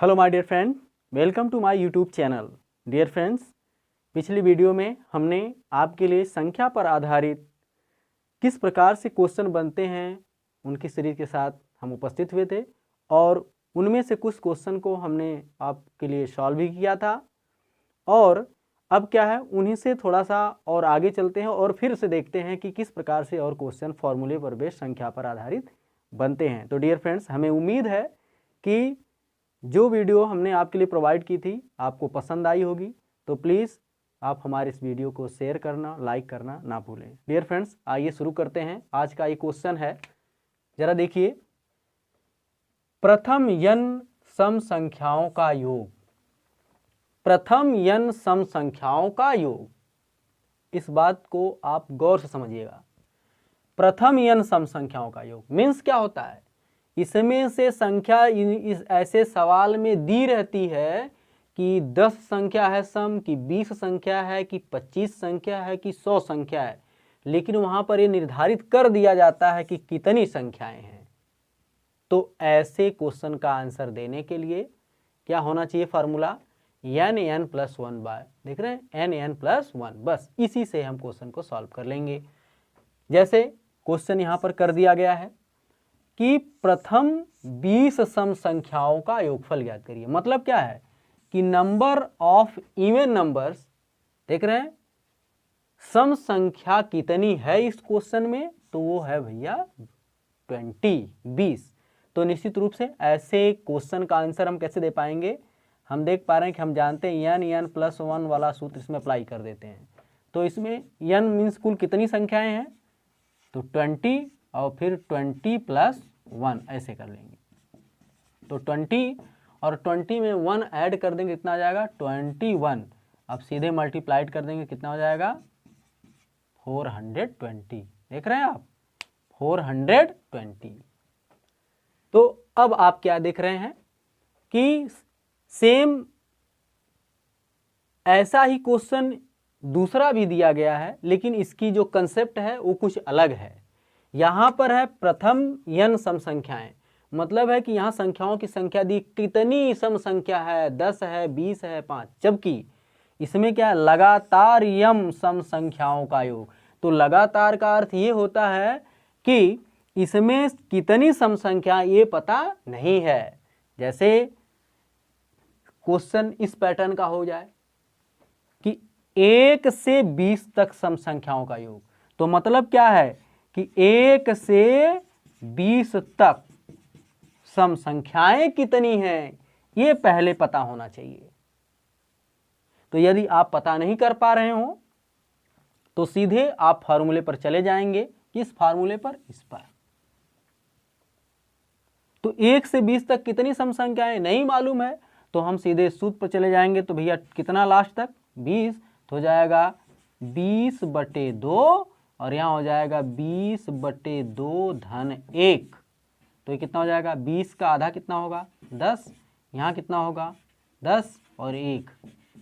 Hello my dear friend, welcome to my YouTube channel. Dear friends, पिछली video में हमने आपके लिए संख्या पर आधारित किस प्रकार से क्वेश्चन बनते हैं उनकी सीरीज के साथ हम उपस्थित हुए थे और उनमें से कुछ क्वेश्चन को हमने आपके लिए सॉल्व भी किया था। और अब क्या है, उन्हीं से थोड़ा सा और आगे चलते हैं और फिर से देखते हैं कि किस प्रकार से और क्वेश्चन फॉर्मूले पर बेस्ड संख्या पर आधारित बनते हैं। तो डियर फ्रेंड्स, हमें उम्मीद है कि जो वीडियो हमने आपके लिए प्रोवाइड की थी आपको पसंद आई होगी। तो प्लीज़ आप हमारे इस वीडियो को शेयर करना, लाइक करना ना भूलें। डियर फ्रेंड्स, आइए शुरू करते हैं। आज का ये क्वेश्चन है, जरा देखिए, प्रथम n सम संख्याओं का योग। प्रथम n सम संख्याओं का योग, इस बात को आप गौर से समझिएगा। प्रथम n सम संख्याओं का योग मीन्स क्या होता है? इसमें से संख्या इस ऐसे सवाल में दी रहती है कि 10 संख्या है सम, कि 20 संख्या है, कि 25 संख्या है, कि 100 संख्या है, लेकिन वहां पर ये निर्धारित कर दिया जाता है कि कितनी संख्याएं हैं। तो ऐसे क्वेश्चन का आंसर देने के लिए क्या होना चाहिए? फार्मूला n+1 देख रहे हैं, n+1। बस इसी से हम क्वेश्चन को सॉल्व कर लेंगे। जैसे क्वेश्चन यहां पर कर दिया गया है कि प्रथम 20 सम संख्याओं का योगफल ज्ञात करिए। मतलब क्या है कि नंबर ऑफ इवन नंबर्स, देख रहे हैं, सम संख्या कितनी है इस क्वेश्चन में? तो वो है भैया 20। तो निश्चित रूप से ऐसे क्वेश्चन का आंसर हम कैसे दे पाएंगे? हम देख पा रहे हैं कि हम जानते हैं n+1 वाला सूत्र इसमें अप्लाई कर देते हैं। तो इसमें n मीन्स कुल कितनी संख्याएं हैं? तो 20 और फिर 20+1 ऐसे कर लेंगे। तो 20 और 20 में 1 ऐड कर देंगे, कितना आ जाएगा? 21। अब सीधे मल्टीप्लाइड कर देंगे, कितना हो जाएगा? 420। देख रहे हैं आप, 420। तो अब आप क्या देख रहे हैं कि सेम ऐसा ही क्वेश्चन दूसरा भी दिया गया है, लेकिन इसकी जो कंसेप्ट है वो कुछ अलग है। यहां पर है प्रथम n सम संख्याएं, मतलब है कि यहां संख्याओं की संख्या दी, कितनी सम संख्या है, 10 है, 20 है, 5। जबकि इसमें क्या है? लगातार m सम संख्याओं का योग। तो लगातार का अर्थ ये होता है कि इसमें कितनी सम संख्या ये पता नहीं है। जैसे क्वेश्चन इस पैटर्न का हो जाए कि 1 से 20 तक सम संख्याओं का योग, तो मतलब क्या है कि 1 से 20 तक सम संख्याएं कितनी हैं ये पहले पता होना चाहिए। तो यदि आप पता नहीं कर पा रहे हो तो सीधे आप फार्मूले पर चले जाएंगे। किस फार्मूले पर? इस पर। तो 1 से 20 तक कितनी सम संख्याएं नहीं मालूम है, तो हम सीधे सूत्र पर चले जाएंगे। तो भैया कितना लास्ट तक? 20। तो हो जाएगा 20/2 और यहाँ हो जाएगा 20/2 धन 1। तो ये कितना हो जाएगा? 20 का आधा कितना होगा? 10। यहाँ कितना होगा? 10 और 1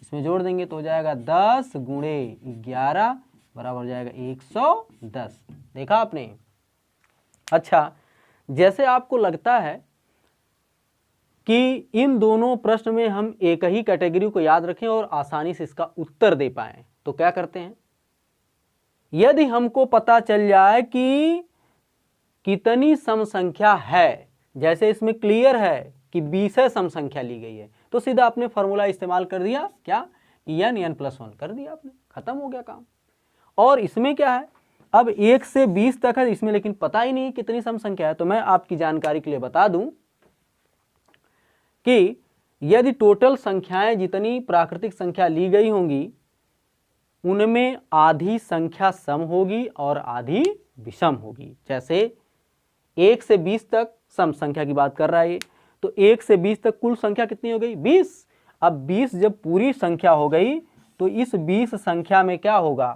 इसमें जोड़ देंगे तो हो जाएगा 10 गुणे 11 बराबर हो जाएगा 110। देखा आपने? अच्छा, जैसे आपको लगता है कि इन दोनों प्रश्न में हम एक ही कैटेगरी को याद रखें और आसानी से इसका उत्तर दे पाएं, तो क्या करते हैं? यदि हमको पता चल जाए कि कितनी सम संख्या है, जैसे इसमें क्लियर है कि 20 सम संख्या ली गई है, तो सीधा आपने फॉर्मूला इस्तेमाल कर दिया, क्या? n+1 कर दिया आपने, खत्म हो गया काम। और इसमें क्या है, अब 1 से 20 तक है इसमें, लेकिन पता ही नहीं कितनी सम संख्या है। तो मैं आपकी जानकारी के लिए बता दूं कि यदि टोटल संख्याएं जितनी प्राकृतिक संख्या ली गई होंगी उनमें आधी संख्या सम होगी और आधी विषम होगी। जैसे 1 से 20 तक सम संख्या की बात कर रहा है, तो 1 से 20 तक कुल संख्या कितनी हो गई? 20। अब 20 जब पूरी संख्या हो गई तो इस 20 संख्या में क्या होगा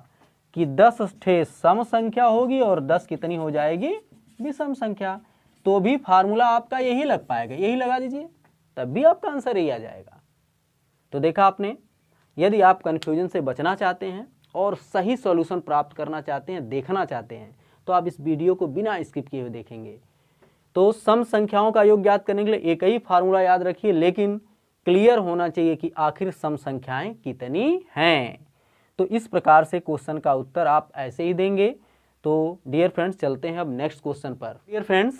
कि 10 ठे सम संख्या होगी और 10 कितनी हो जाएगी? विषम संख्या। तो भी फार्मूला आपका यही लग पाएगा, यही लगा दीजिए, तब भी आपका आंसर यही आ जाएगा। तो देखा आपने, यदि आप कन्फ्यूजन से बचना चाहते हैं और सही सॉल्यूशन प्राप्त करना चाहते हैं, देखना चाहते हैं, तो आप इस वीडियो को बिना स्किप किए हुए देखेंगे। तो सम संख्याओं का योग ज्ञात करने के लिए एक ही फार्मूला याद रखिए, लेकिन क्लियर होना चाहिए कि आखिर सम संख्याएं कितनी हैं। तो इस प्रकार से क्वेश्चन का उत्तर आप ऐसे ही देंगे। तो डियर फ्रेंड्स चलते हैं अब नेक्स्ट क्वेश्चन पर। डियर फ्रेंड्स,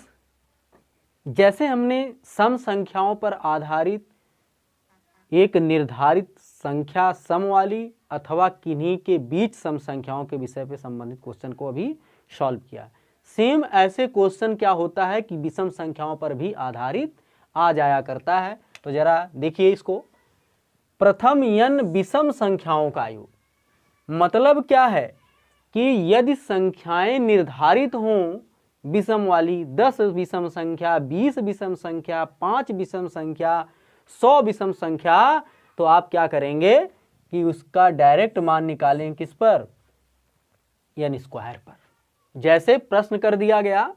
जैसे हमने सम संख्याओं पर आधारित एक निर्धारित संख्या सम वाली अथवा किन्हीं के बीच सम संख्याओं के विषय पे संबंधित क्वेश्चन को अभी सॉल्व किया, सेम ऐसे क्वेश्चन क्या होता है कि विषम संख्याओं पर भी आधारित आ जाया करता है। तो जरा देखिए इसको, प्रथम n विषम संख्याओं का योग, मतलब क्या है कि यदि संख्याएं निर्धारित हों विषम वाली, 10 विषम संख्या, 20 विषम संख्या, 5 विषम संख्या, 100 विषम संख्या, तो आप क्या करेंगे कि उसका डायरेक्ट मान निकालें किस पर, n स्क्वायर पर। जैसे प्रश्न कर दिया गया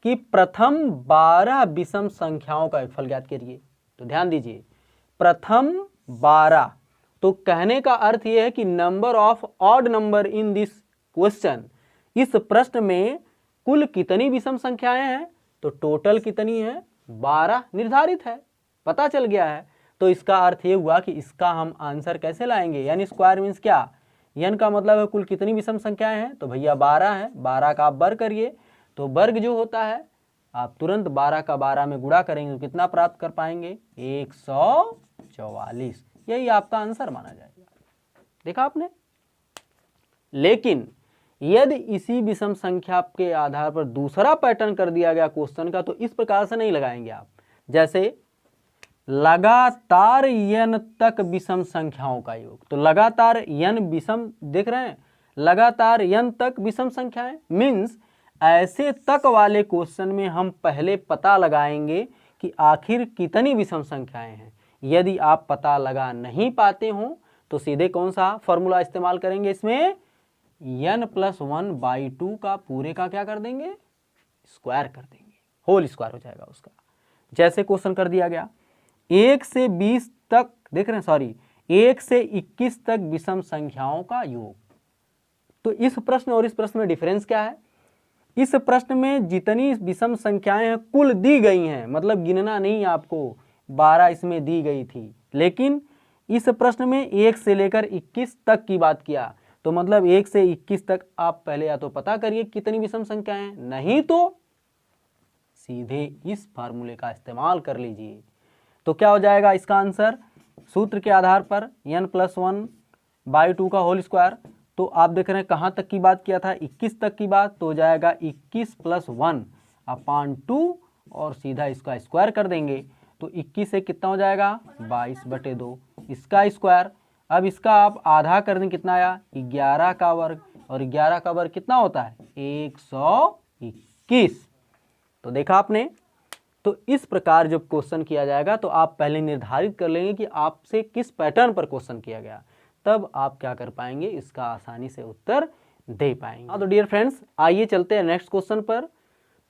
कि प्रथम 12 विषम संख्याओं का योगफल ज्ञात करिए। तो ध्यान दीजिए, प्रथम 12, तो कहने का अर्थ यह है कि number of odd number in this question, इस प्रश्न में कुल कितनी विषम संख्याएं हैं, तो टोटल कितनी है, 12 निर्धारित है, पता चल गया है। तो इसका अर्थ ये हुआ कि इसका हम आंसर कैसे लाएंगे, n स्क्वायर मीन्स क्या, n का मतलब है कुल कितनी विषम संख्याएं हैं, तो भैया 12 है, 12 का आप वर्ग करिए, तो वर्ग जो होता है आप तुरंत 12 का 12 में गुणा करेंगे तो कितना प्राप्त कर पाएंगे, 144, यही आपका आंसर माना जाएगा। देखा आपने। लेकिन यदि इसी विषम संख्या के आधार पर दूसरा पैटर्न कर दिया गया क्वेश्चन का, तो इस प्रकार से नहीं लगाएंगे आप, जैसे लगातार n तक विषम संख्याओं का योग। तो लगातार n विषम, देख रहे हैं, लगातार n तक विषम संख्याएं मीन्स ऐसे तक वाले क्वेश्चन में हम पहले पता लगाएंगे कि आखिर कितनी विषम संख्याएं हैं। यदि आप पता लगा नहीं पाते हो तो सीधे कौन सा फॉर्मूला इस्तेमाल करेंगे, इसमें n+1/2 का पूरे का क्या कर देंगे, स्क्वायर कर देंगे, होल स्क्वायर हो जाएगा उसका। जैसे क्वेश्चन कर दिया गया 1 से 20 तक, देख रहे हैं, सॉरी 1 से 21 तक विषम संख्याओं का योग। तो इस प्रश्न और इस प्रश्न में डिफरेंस क्या है, इस प्रश्न में जितनी विषम संख्याएं हैं कुल दी गई हैं, मतलब गिनना नहीं, आपको 12 इसमें दी गई थी, लेकिन इस प्रश्न में 1 से लेकर 21 तक की बात किया, तो मतलब 1 से 21 तक आप पहले या तो पता करिए कितनी विषम संख्याएं हैं, नहीं तो सीधे इस फार्मूले का इस्तेमाल कर लीजिए। तो क्या हो जाएगा इसका आंसर, सूत्र के आधार पर n+1/2 का होल स्क्वायर। तो आप देख रहे हैं कहाँ तक की बात किया था, 21 तक की बात, तो हो जाएगा 21 + 1/2 और सीधा इसका स्क्वायर कर देंगे। तो 21 से कितना हो जाएगा, 22/2, इसका स्क्वायर। अब इसका आप आधा कर दें, कितना आया, 11 का वर्ग, और 11 का वर्ग कितना होता है, 121। तो देखा आपने। तो इस प्रकार जब क्वेश्चन किया जाएगा तो आप पहले निर्धारित कर लेंगे कि आपसे किस पैटर्न पर क्वेश्चन किया गया, तब आप क्या कर पाएंगे, इसका आसानी से उत्तर दे पाएंगे। हाँ, तो डियर फ्रेंड्स आइए चलते हैं नेक्स्ट क्वेश्चन पर।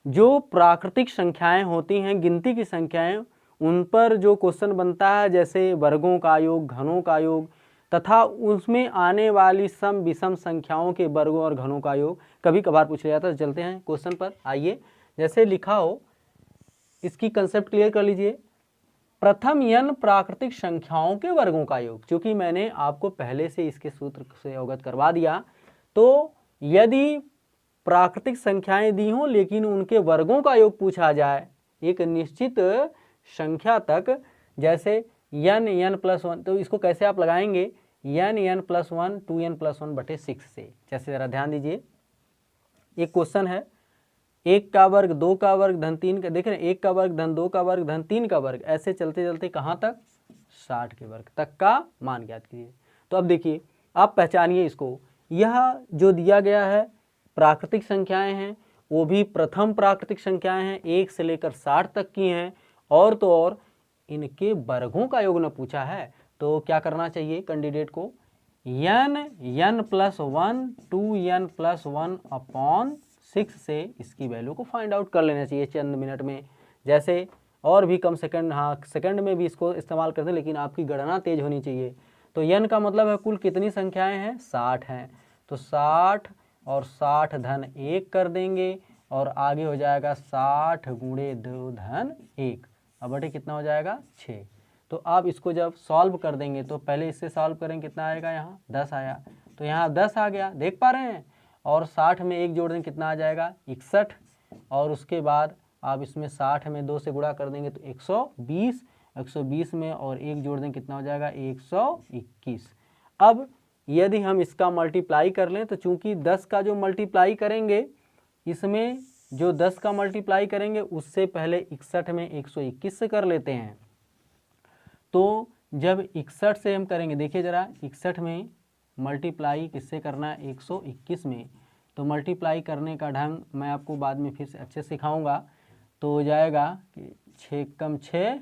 जो प्राकृतिक संख्याएं होती हैं, गिनती की संख्याएं, उन पर जो क्वेश्चन बनता है, जैसे वर्गों का योग, घनों का योग, तथा उसमें आने वाली सम विषम संख्याओं के वर्गों और घनों का योग कभी कभार पूछ लिया जाता है। चलते हैं क्वेश्चन पर। आइए, जैसे लिखा हो इसकी कंसेप्ट क्लियर कर लीजिए। प्रथम n प्राकृतिक संख्याओं के वर्गों का योग, क्योंकि मैंने आपको पहले से इसके सूत्र से अवगत करवा दिया, तो यदि प्राकृतिक संख्याएं दी हों लेकिन उनके वर्गों का योग पूछा जाए एक निश्चित संख्या तक, जैसे n+1, तो इसको कैसे आप लगाएंगे, n+1 2n+1/6 से। जैसे जरा ध्यान दीजिए, एक क्वेश्चन है 1 का वर्ग 2 का वर्ग धन 3 का, देख रहे हैं 1 का वर्ग धन 2 का वर्ग धन 3 का वर्ग, ऐसे चलते चलते कहाँ तक, 60 के वर्ग तक का मान ज्ञात कीजिए। तो अब देखिए, आप पहचानिए इसको, यह जो दिया गया है प्राकृतिक संख्याएं हैं, वो भी प्रथम प्राकृतिक संख्याएं हैं, 1 से लेकर 60 तक की हैं, और तो और इनके वर्गों का योग न पूछा है। तो क्या करना चाहिए कैंडिडेट को, n+1 2n+1/6 से इसकी वैल्यू को फाइंड आउट कर लेना चाहिए चंद मिनट में। जैसे और भी कम सेकंड, हाँ सेकंड में भी इसको इस्तेमाल करते हैं, लेकिन आपकी गणना तेज होनी चाहिए। तो n का मतलब है कुल कितनी संख्याएं हैं, 60 हैं, तो 60 और 60 धन 1 कर देंगे, और आगे हो जाएगा 60 × 2 धन 1, अब बटे कितना हो जाएगा, 6। तो आप इसको जब सॉल्व कर देंगे तो पहले इससे सॉल्व करेंगे, कितना आएगा, यहाँ 10 आया, तो यहाँ 10 आ गया, देख पा रहे हैं। और 60 में 1 जोड़ देंगे, कितना आ जाएगा, 61। और उसके बाद आप इसमें 60 में 2 से गुणा कर देंगे तो 120, 120 में और 1 जोड़ देंगे, कितना हो जाएगा, 121। अब यदि हम इसका मल्टीप्लाई कर लें तो चूंकि 10 का जो मल्टीप्लाई करेंगे, इसमें जो 10 का मल्टीप्लाई करेंगे उससे पहले 61 में 121 से कर लेते हैं। तो जब 61 से हम करेंगे, देखिए ज़रा, 61 में मल्टीप्लाई किससे करना है, 121 में। तो मल्टीप्लाई करने का ढंग मैं आपको बाद में फिर से अच्छे से सिखाऊंगा। तो हो जाएगा कि 6 कम 6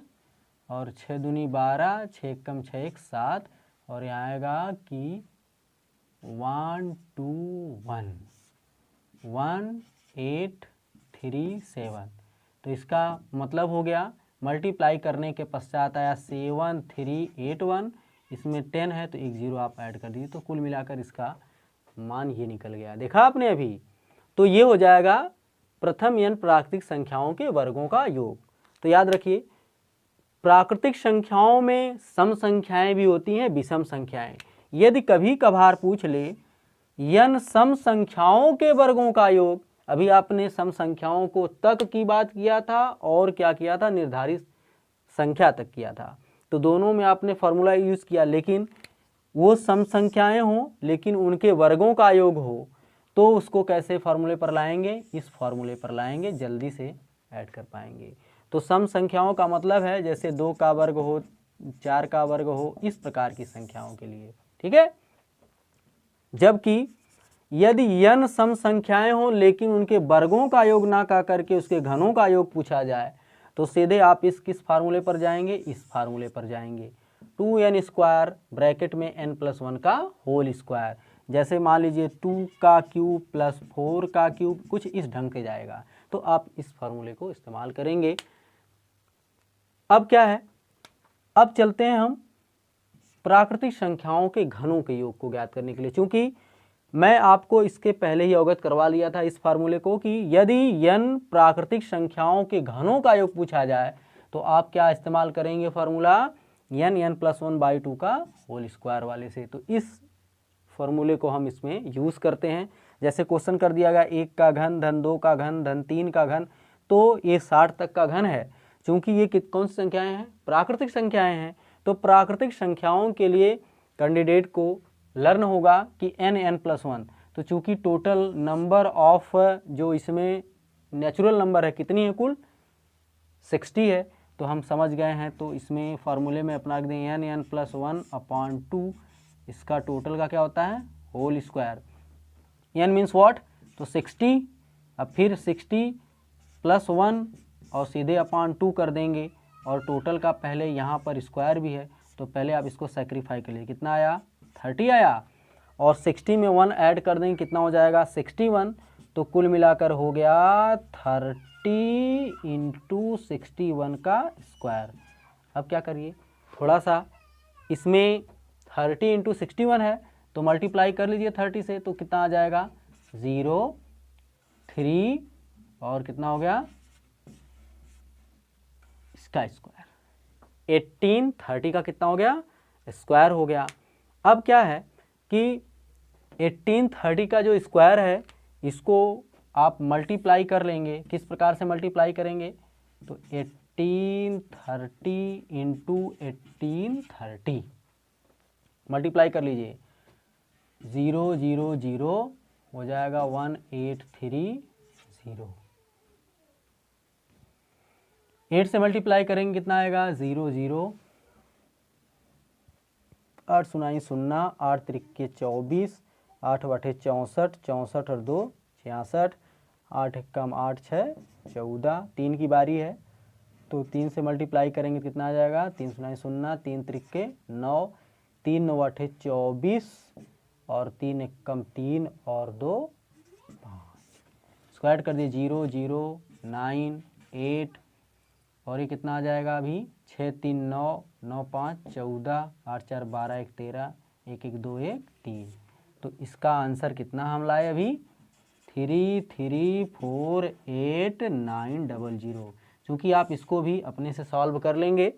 और 6 दूनी 12, 6 कम 6 1 7, और यहाँ आएगा कि 1 2 1 1 8 3 7। तो इसका मतलब हो गया, मल्टीप्लाई करने के पश्चात आया 7 3 8 1, इसमें 10 है तो एक 0 आप ऐड कर दीजिए, तो कुल मिलाकर इसका मान ये निकल गया, देखा आपने अभी। तो ये हो जाएगा प्रथम n प्राकृतिक संख्याओं के वर्गों का योग। तो याद रखिए, प्राकृतिक संख्याओं में सम संख्याएं भी होती हैं, विषम संख्याएं। यदि कभी कभार पूछ ले n सम संख्याओं के वर्गों का योग, अभी आपने सम संख्याओं को तक की बात किया था और क्या किया था, निर्धारित संख्या तक किया था, तो दोनों में आपने फॉर्मूला यूज़ किया। लेकिन वो सम संख्याएं हों लेकिन उनके वर्गों का योग हो, तो उसको कैसे फार्मूले पर लाएंगे, इस फार्मूले पर लाएंगे, जल्दी से ऐड कर पाएंगे। तो सम संख्याओं का मतलब है जैसे 2 का वर्ग हो, 4 का वर्ग हो, इस प्रकार की संख्याओं के लिए, ठीक है। जबकि यदि n सम संख्याएं हों लेकिन उनके वर्गों का योग ना का करके उसके घनों का योग पूछा जाए, तो सीधे आप इस किस फार्मूले पर जाएंगे, इस फार्मूले पर जाएंगे, 2n स्क्वायर ब्रैकेट में n+1 का होल स्क्वायर। जैसे मान लीजिए 2 का क्यूब प्लस 4 का क्यूब, कुछ इस ढंग से जाएगा, तो आप इस फार्मूले को इस्तेमाल करेंगे। अब क्या है, अब चलते हैं हम प्राकृतिक संख्याओं के घनों के योग को ज्ञात करने के लिए। चूंकि मैं आपको इसके पहले ही अवगत करवा लिया था इस फार्मूले को कि यदि n प्राकृतिक संख्याओं के घनों का योग पूछा जाए तो आप क्या इस्तेमाल करेंगे, फार्मूला n+1/2 का होल स्क्वायर वाले से। तो इस फार्मूले को हम इसमें यूज़ करते हैं। जैसे क्वेश्चन कर दिया गया 1 का घन धन 2 का घन धन 3 का घन, तो ये 60 तक का घन है। चूंकि ये कौन सी संख्याएं हैं, प्राकृतिक संख्याएं हैं, तो प्राकृतिक संख्याओं के लिए कैंडिडेट को लर्न होगा कि n+1। तो चूंकि टोटल नंबर ऑफ जो इसमें नेचुरल नंबर है कितनी है, कुल 60 है, तो हम समझ गए हैं। तो इसमें फार्मूले में अपना दें n+1/2, इसका टोटल का क्या होता है, whole square. n means what, तो 60, अब फिर 60 + 1 और सीधे /2 कर देंगे, और टोटल का पहले यहाँ पर स्क्वायर भी है, तो पहले आप इसको सेक्रीफाई कर लीजिए, कितना आया, 30 आया, और 60 में 1 ऐड कर देंगे, कितना हो जाएगा, 61। तो कुल मिलाकर हो गया 30 × 61 का स्क्वायर। अब क्या करिए, थोड़ा सा इसमें 30 × 61 है तो मल्टीप्लाई कर लीजिए 30 से, तो कितना आ जाएगा, 0 3 और कितना हो गया, इसका स्क्वायर 18, 30 का कितना हो गया, स्क्वायर हो गया। अब क्या है कि 18 30 का जो स्क्वायर है इसको आप मल्टीप्लाई कर लेंगे, किस प्रकार से मल्टीप्लाई करेंगे, तो 18 30 × 18 30 मल्टीप्लाई कर लीजिए, 0 0 0 हो जाएगा 1830, 8 से मल्टीप्लाई करेंगे कितना आएगा, 0 0 8 सुनाई 0, 8 त्रिके 24, 8 बटे 64, 64 और 2 66, 8 कम 8 6 14, 3 की बारी है, तो 3 से मल्टीप्लाई करेंगे कितना आ जाएगा, 3 सुनाई 0, 3 त्रिके 9, 3 9 बटे 24 और 3 कम 3 और 2 5, स्क्वायर कर दिए, 0 0 9 8, और ये कितना आ जाएगा अभी, 6 3 9 9 5 14, 8 4 12 1 13, 1 1 2 1 3। तो इसका आंसर कितना हम लाए अभी, 3348900। चूँकि आप इसको भी अपने से सॉल्व कर लेंगे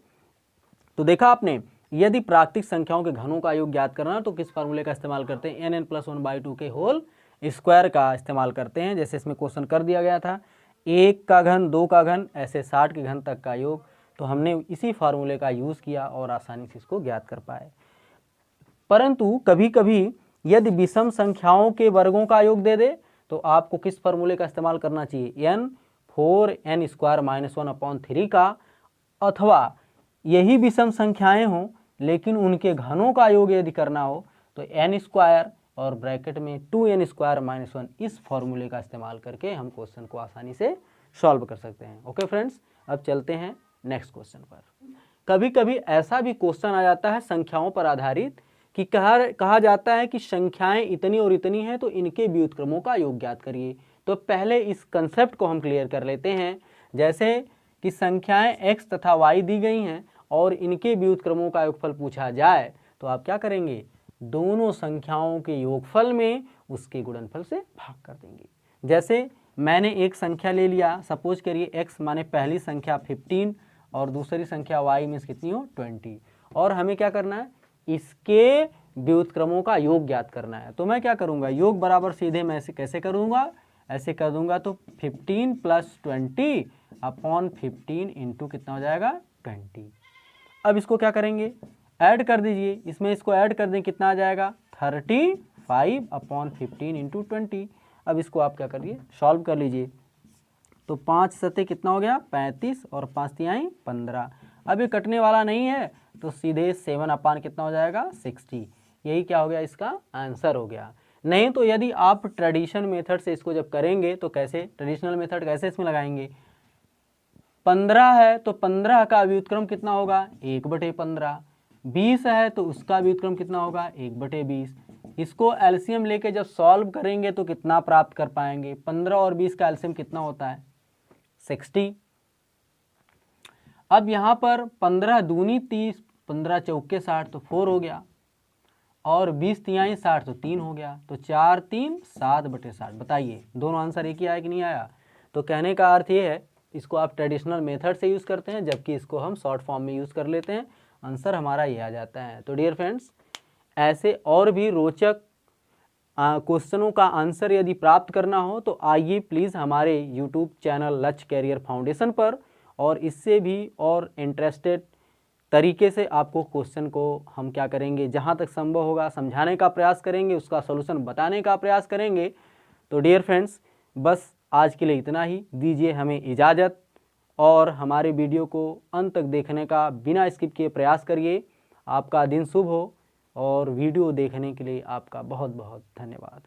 तो देखा आपने, यदि प्राकृतिक संख्याओं के घनों का योग ज्ञात करना तो किस फार्मूले का इस्तेमाल करते हैं, n+1/2 के होल स्क्वायर का इस्तेमाल करते हैं। जैसे इसमें क्वेश्चन कर दिया गया था 1 का घन, 2 का घन, ऐसे 60 के घन तक का योग, तो हमने इसी फार्मूले का यूज़ किया और आसानी से इसको ज्ञात कर पाए। परंतु कभी कभी यदि विषम संख्याओं के वर्गों का योग दे दे तो आपको किस फार्मूले का इस्तेमाल करना चाहिए, n/4n² - 1/3 का, अथवा यही विषम संख्याएं हों लेकिन उनके घनों का योग यदि करना हो तो n² और ब्रैकेट में 2n² - 1 इस फॉर्मूले का इस्तेमाल करके हम क्वेश्चन को आसानी से सॉल्व कर सकते हैं। ओके फ्रेंड्स, अब चलते हैं नेक्स्ट क्वेश्चन पर। कभी कभी ऐसा भी क्वेश्चन आ जाता है संख्याओं पर आधारित कि कहा जाता है कि संख्याएं इतनी और इतनी हैं तो इनके व्युत्क्रमों का योग ज्ञात करिए। तो पहले इस कंसेप्ट को हम क्लियर कर लेते हैं। जैसे कि संख्याएं x तथा y दी गई हैं और इनके व्युत्क्रमों का योगफल पूछा जाए तो आप क्या करेंगे, दोनों संख्याओं के योगफल में उसके गुणनफल से भाग कर देंगे। जैसे मैंने एक संख्या ले लिया, सपोज करिए x माने पहली संख्या 15 और दूसरी संख्या y मीन्स कितनी हो 20, और हमें क्या करना है, इसके व्युत्क्रमों का योग ज्ञात करना है। तो मैं क्या करूँगा, योग बराबर सीधे मैं ऐसे कैसे करूँगा, ऐसे कर दूंगा तो 15 + 20/15 इंटू कितना हो जाएगा 20। अब इसको क्या करेंगे, ऐड कर दीजिए, इसमें इसको ऐड कर दें, कितना आ जाएगा 35/15 इंटू 20। अब इसको आप क्या करिए, सॉल्व कर लीजिए। तो 5 सते कितना हो गया 35 और 5 तिहाई 15। अब ये कटने वाला नहीं है तो सीधे 7 कितना हो जाएगा 60। यही क्या हो गया, इसका आंसर हो गया। नहीं तो यदि आप ट्रेडिशनल मेथड से इसको जब करेंगे तो कैसे, ट्रेडिशनल मेथड कैसे इसमें लगाएंगे, 15 है तो 15 का व्युत्क्रम कितना होगा 1/15, 20 है तो उसका व्युत्क्रम कितना होगा 1/20। इसको एलसीएम लेके जब सॉल्व करेंगे तो कितना प्राप्त कर पाएंगे, 15 और 20 का एलसीएम कितना होता है 60। अब यहाँ पर 15 दूनी 30, 15 चौके 60 तो 4 हो गया, और 20 तिहाई 60 तो 3 हो गया, तो 4 3 7/60। बताइए दोनों आंसर एक ही आया कि नहीं आया। तो कहने का अर्थ ये है, इसको आप ट्रेडिशनल मेथड से यूज़ करते हैं जबकि इसको हम शॉर्ट फॉर्म में यूज़ कर लेते हैं, आंसर हमारा ये आ जाता है। तो डियर फ्रेंड्स, ऐसे और भी रोचक क्वेश्चनों का आंसर यदि प्राप्त करना हो तो आइए प्लीज़ हमारे यूट्यूब चैनल लक्ष्य कैरियर फाउंडेशन पर, और इससे भी और इंटरेस्टेड तरीके से आपको क्वेश्चन को हम क्या करेंगे, जहाँ तक संभव होगा समझाने का प्रयास करेंगे, उसका सॉल्यूशन बताने का प्रयास करेंगे। तो डियर फ्रेंड्स, बस आज के लिए इतना ही, दीजिए हमें इजाज़त, और हमारे वीडियो को अंत तक देखने का बिना स्किप किए प्रयास करिए। आपका दिन शुभ हो, और वीडियो देखने के लिए आपका बहुत बहुत धन्यवाद।